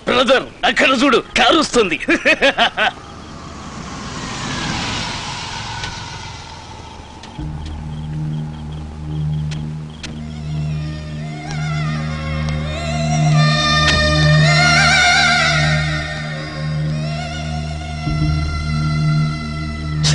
Brother అక్కడ చూడు car వస్తుంది.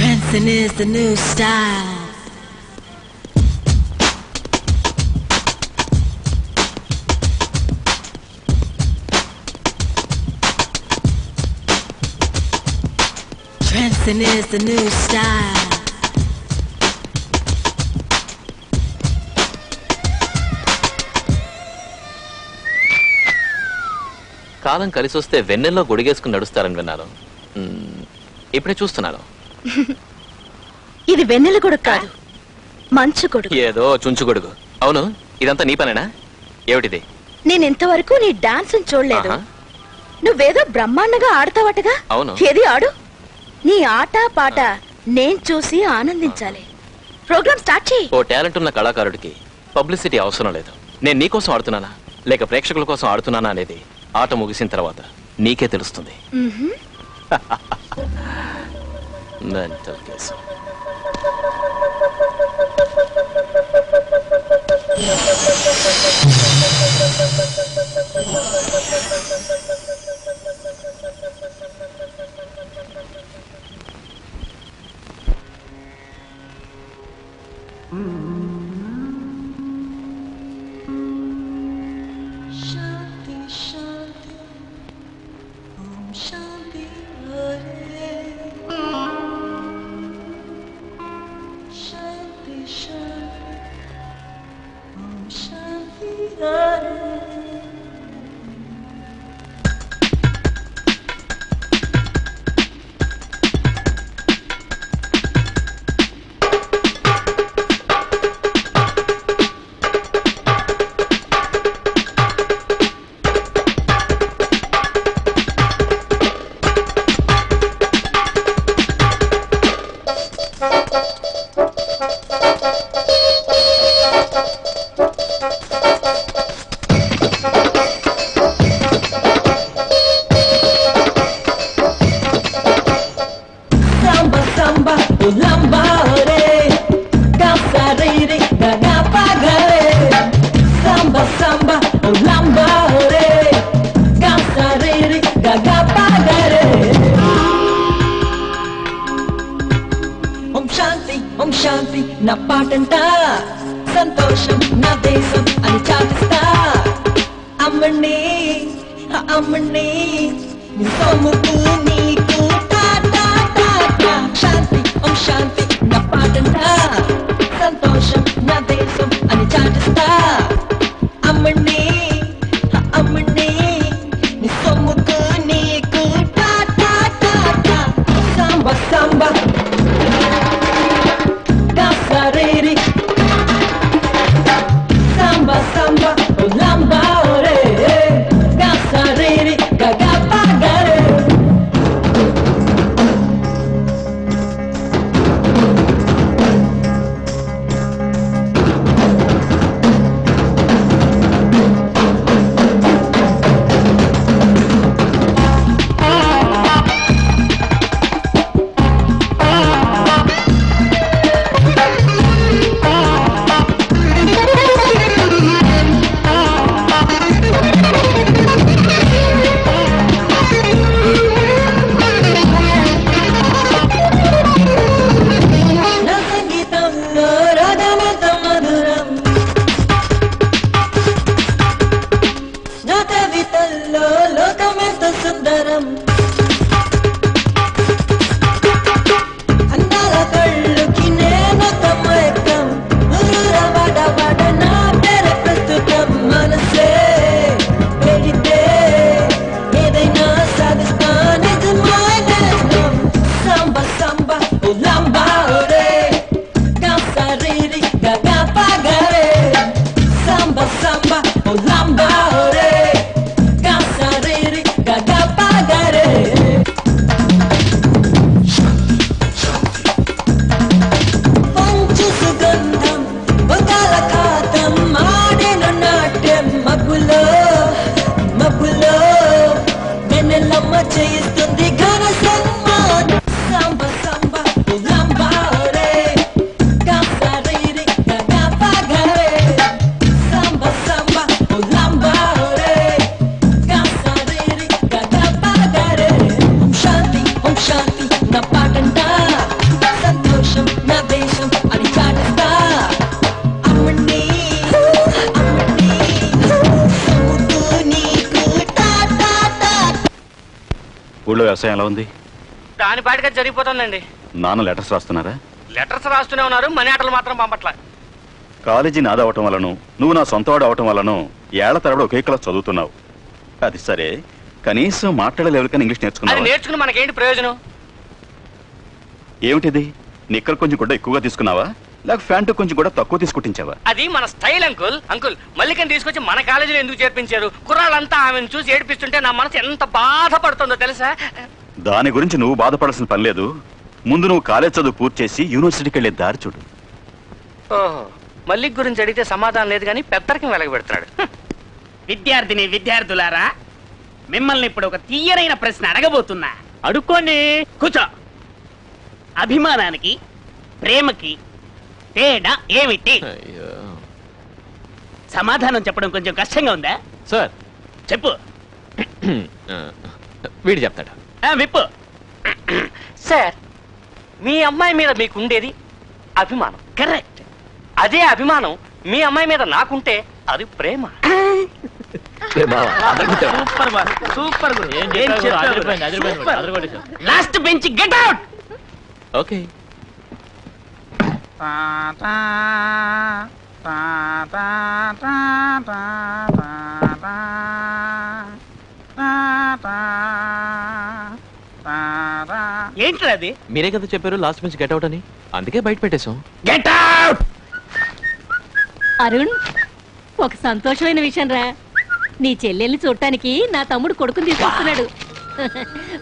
Dancing is the new style. Dancing is the new style. కాలం కలిసి వస్తే వెన్నెల్లో గొడిగేసుకుని నడుస్తారని విన్నాను. ఇప్పుడే చూస్తున్నాను. ఇది వెన్నెల గొడుగు కాదు, మంచు గొడుగు. ఏదో చుంచు గొడుగు. అవును, ఇదంతా నీ పనేనా? ఏమిటిది? నేను ఇంతవరకు నీ డాన్స్ చూడలేదు. నువ్వేదో బ్రహ్మాండంగా ఆడతావటగా. అవును. ఏది ఆడు. నీ ఆట పాట నేను చూసి ఆనందించాలి. ప్రోగ్రామ్ స్టార్ట్ చేయి. ఓ టాలెంట్ ఉన్న కళాకారుడికి పబ్లిసిటీ అవసరం లేదు. నేను నీకోసం ఆడుతున్నానా లేక ప్రేక్షకుల కోసం ఆడుతున్నానా అనేది ఆట ముగిసిన తర్వాత నీకే తెలుస్తుంది. Mental case. మబ్బులో మబ్బులో వెన్నెలమ్మ చేయిస్తుంది ఘన సన్మానం సంబ సంబ లంబారే కాసరేరి గగపగరే సంబ సంబ లంబారే కాసరేరి గగపగరే ఓం శాంతి నా పాటంట సంతోషం నా దేశం అని చాటంట అమ్మని సముద్రు నీకు టాటా ఊళ్ళో వ్యవసాయం ఎలా ఉంది? దాని పాటిగా జరిగిపోతుందండి. నాన్న లెటర్స్ రాస్తున్నారా? లెటర్స్ రాస్తూనే ఉన్నారు, మనీ ఆటలు మాత్రం పంపట్ల. కాలేజీ నాది అవటం వలను నువ్వు నా సొంతవాడు అవటం వలను ఏళ్ల తరబడి ఒకే క్లాస్ చదువుతున్నావు. అది సరే, కనీసం మాట్లాడే లెవెల్ కానీ ఇంగ్లీష్ అది నేర్చుకున్నావు. నేర్చుకుని మనకేంటి ప్రయోజనం? ఏమిటిది? నిక్కలు కొంచెం కూడా ఎక్కువగా తీసుకున్నావా, లేక ప్యాంటు కొంచెం కూడా తక్కువ తీసుకుంటావా? అది మన స్టైల్ అంకుల్. మల్లికని తీసుకొచ్చి మన కాలేజీలో ఎందుకు చేర్పించారు? కుర్రాళ్ళంతా ఆమెను చూసి ఏడిపిస్తుంటే నా మనసు ఎంత బాధపడుతుందో తెలుసా? దాని గురించి నువ్వు బాధపడాల్సిన పని లేదు. ముందు నువ్వు కాలేజ్ చదువు పూర్తి చేసి యూనివర్సిటీకి వెళ్ళే దారి చూడు. ఓహో, మల్లిక్ గురించి అడిగితే సమాధానం లేదు కానీ పెద్దరికి వెలగబెడతాడు. విద్యార్థులారా, మిమ్మల్ని ఇప్పుడు ఒక తీయనైన ప్రశ్న అడగబోతున్నా. అడుక్కోండి, కూర్చో. అభిమానానికి ప్రేమకి తేడా ఏమిటి? సమాధానం చెప్పడం కొంచెం కష్టంగా ఉందా? సార్ చెప్పు. వీడు చెప్తాడు. విప్పు. సార్, మీ అమ్మాయి మీద మీకుండేది అభిమానం. కరెక్ట్. అదే అభిమానం మీ అమ్మాయి మీద నాకుంటే అది ప్రేమ. సూపర్ బాస్, సూపర్ గురు. Last bench, get out. Okay. ఏంట్రా అది? మీరే కదా చెప్పారు లాస్ట్ బెంచ్ గెట్ అవుట్ అని, అందుకే బయట పెట్టేశాం. Get out. అరుణ్, ఒక సంతోషమైన విషయం రా. నీ చెల్లెల్ని చూడటానికి నా తమ్ముడు కొడుకుని తీసుకొస్తున్నాడు.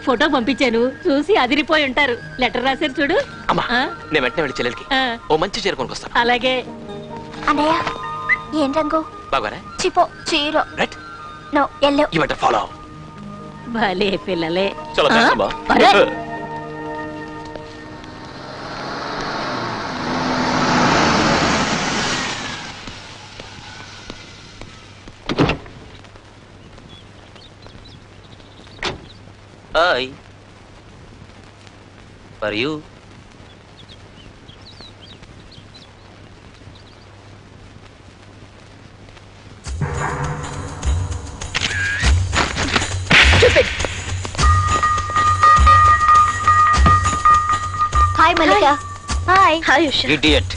ఫోటో పంపించాను, చూసి అదిరిపోయి ఉంటారు. లెటర్ రాశారు చూడు. అమ్మా, ఆ? నేను వెంటనే వెళ్ళి చెల్లెలకి ఆ. ఓ మంచి చీర కొనుక్కొస్తాను. అలాగే. అన్నయ్య ఏం రంగు? బాగారా? చిపో చీర. Right, no yellow. You better follow. భలే పిల్లలే. చలో ఆ? థాంక్స్ బా. అరే! Hi, for you. Hi Mallika. Hi. Hi Usha. Idiot.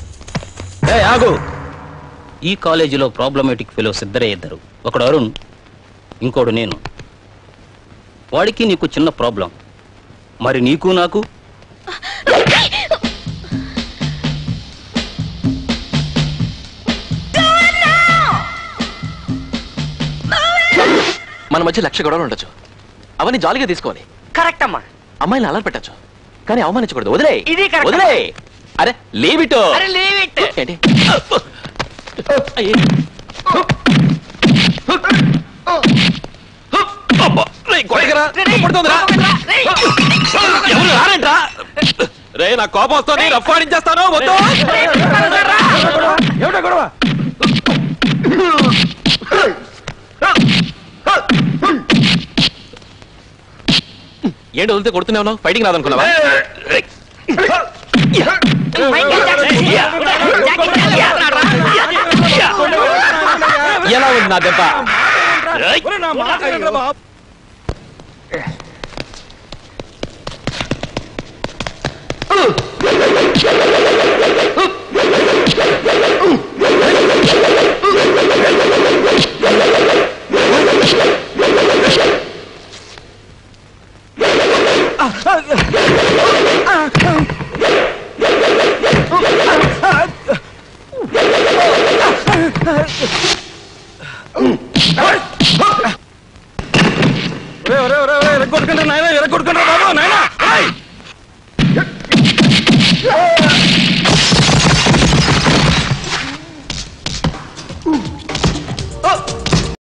ఆగు. ఈ కాలేజీలో ప్రాబ్లమేటిక్ ఫెలోస్ ఇద్దరు. ఒకడు అరుణ్, ఇంకోడు నేను. వాడికి నీకు చిన్న ప్రాబ్లం, మరి నీకు నాకు మన మధ్య 1,00,000 గొడవలు ఉండొచ్చు, అవన్నీ జాలీగా తీసుకోవాలి. కరెక్ట్ అమ్మా. అమ్మాయిని అలా పెట్టచ్చు, కానీ అవమానించకూడదు. వదిలే ఇది correct. వదిలే. అరే లీవ్ ఇట్. అరే లీవ్ ఇట్. ఏంటి? రే, నా కోపం వస్తుంది, రఫాడించేస్తాను. వద్దు. ఏమిటా గొడవ? ఏంటి వదిలితే కొడుతూనే ఉన్నావు? ఫైటింగ్ రాదనుకున్నావా? ఎలా ఉంది నా దెబ్బ? కొట్టుకుంటారు నాయన, కొట్టుకుంటారు.